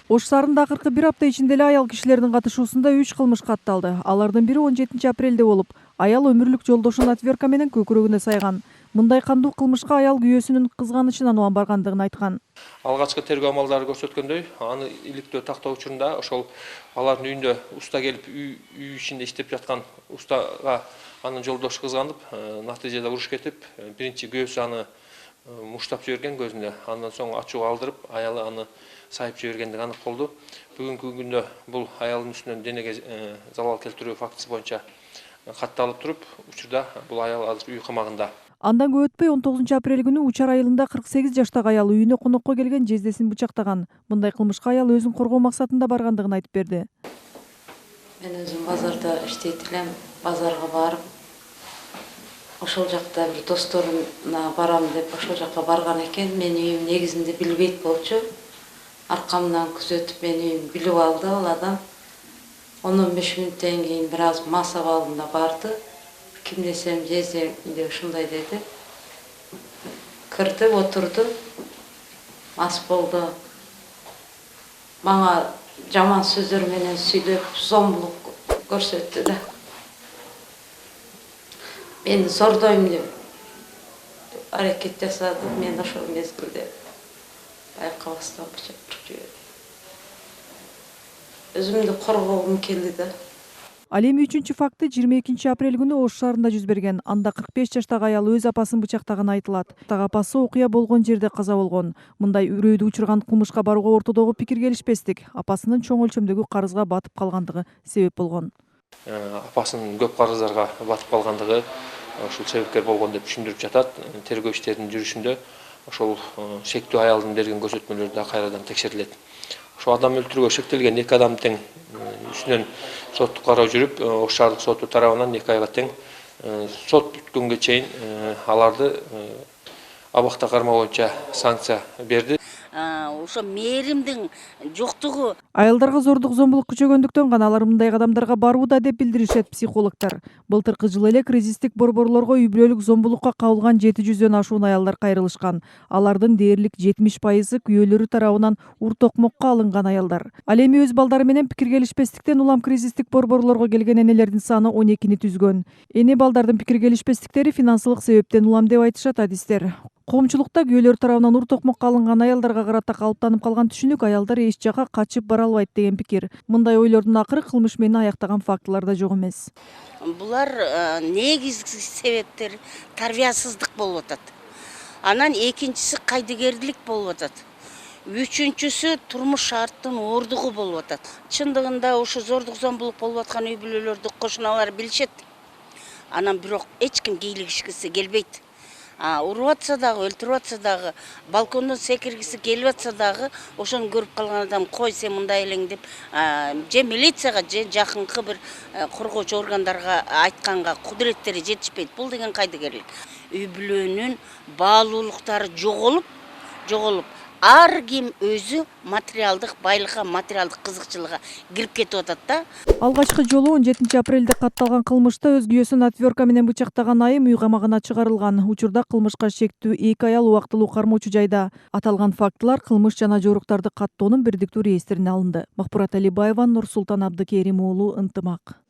Ош шаарында акыркы бир апта ичинде эле аял кишилердин катышуусунда 3 кылмыш катталды. Алардын бири 17 апрелде болуп, аял өмүрлүк жолдошун отвертка менен көкүрөгүнө сайган. Мындай кандуу кылмышка аял күйөөсүнүн кызганычынан улам баргандыгын айткан. Алгачкы тергөө амалдары көрсөткөндөй, аны иликтөө тактоо учурунда ошол алардын үйүндө уста келип үй ичинде иштеп жаткан устага анын жолдошу кызганып, натыйжада уруш кетип, биринчи күйөөсү аны муштап жиберген көзүнө. Андан соң ачууга алдырып, аялы аны сайып жибергендиги анык болду. Бүгүнкү күндө бул аялдын үстүнөн денеге залал келтирүү фактысы боюнча катталып туруп, учурда бул аял азыр үй камагында. Андан көп өтпөй 19 апрель күнү Учар айылында 48 жаштагы аял үйүнө конокко келген жездесин бычактаган. Мындай кылмышка аял өзүн коргоо максатында баргандыгын айтып берди. Мен өзүм базарда иштейт элем, базарга барып, ошол жакта бир досторуна барам деп ошол жакка барган экен. Мен үйүм негизинде билбейт болчу. Аркамдан күзөтүп мен үйүмдү билип алды ал адам. 10-15 мүнөттөн кийин бир аз мас абалында барды. Ким десем жездем деп ушундай деди. Кирди, отурду. Мас болду. Мага жаман сөздөр менен сүйлөп, зомбулук көрсөттү да. Мени зордойм деп аракет жасады. Мен ошол мезгилде байкабастан бычак уруп жибердим. Өзүмдү коргоогум келди да. Ал эми 3-чү факты 22 апрель күнү Ош шаарында жүз берген. Анда 45 жаштагы аял өз апасын бычактаганы айтылат. Апасы окуя болгон жерде каза болгон. Мындай үрөйдү учурган кылмышка барууга ортодогу пикир келишпестик. Апасынын чоң өлчөмдөгү карызга батып калгандыгы себеп болгон. Апасынын көп карыздарга батып калгандыгы ушул себепкер болгон деп түшүндүрүп жатат. Тергөө иштеринин жүрүшүндө ошол шектүү аялдын берген көрсөтмөлөрү да кайрадан текшерилет. Ошол адам өлтүрүүгө шектелген 2 адам тең үстүнөн соттук кароо жүрүп, Ош шаардык соту тарабынан 2 айга тең сот бүткөнгө чейин аларды абакта кармоо боюнча санкция берди. Ошо мээримдин жоктугу Аялдарга зордук зомбулук күчөгөндүктөн гана алар мындай кадамдарга барууда деп билдиришет психологдор. Былтыркы жылы эле кризистик борборлорго үй бүлөлүк зомбулукка кабылган 700дөн ашуун аялдар кайрылышкан. Алардын дээрлик 70% күйөөлөрү тарабынан ур токмокко алынган аялдар. Ал эми өз балдары менен пикир келишпестиктен улам кризистик борборлорго келген энелердин саны 12-ни түзгөн. Эне балдардын пикир келишпестиктери финансылык себептен улам деп айтышат адистер. Коомчулукта күйөөлөр тарабынан ур токмокко алынган аялдарга карата калыптанып калган түшүнүк аялдар эч жака качып бара албайт деген пикир. Мындай ойлордун акыры кылмыш менен аяктаган фактылар да жок эмес. булар негизги себептер тарбиясыздык болуп атат. Анан экинчиси кайдыгерлик болуп атат. Үчүнчүсү турмуш шарттын оордугу болуп атат. Чындыгында ушу зордук зомбулук болуп аткан үй бүлөлөрдү кошуналар билишет. Анан бирок эч ким кийлигишкиси келбейт. Уруп атса дагы, өлтүрүп атса дагы, балкондон секиргиси келип атса дагы, ошону көрүп калган адам кой сен мындай элең деп же милицияга же жакынкы бир коргоочу органдарга айтканга кудуреттери жетишпейт. Бул деген кайдыгерлик. Үй бүлөнүн баалуулуктары жоголуп, ар ким өзү материалдык байлыкка, материалдык кызыкчылыкка кирип кетип атат да. Алгачкы жолу 17 апрелде катталган кылмышта өз күйөөсүн отвертка менен бычактаган айым үй камагына чыгарылган. Учурда кылмышка шектүү 2 аял убактылуу кармоочу жайда. Аталган фактылар кылмыш жана жоруктарды каттоонун бирдиктүү реестрине алынды. Махпурат Алибаева, Нурсултан Абдыкерим уулу, Ынтымак.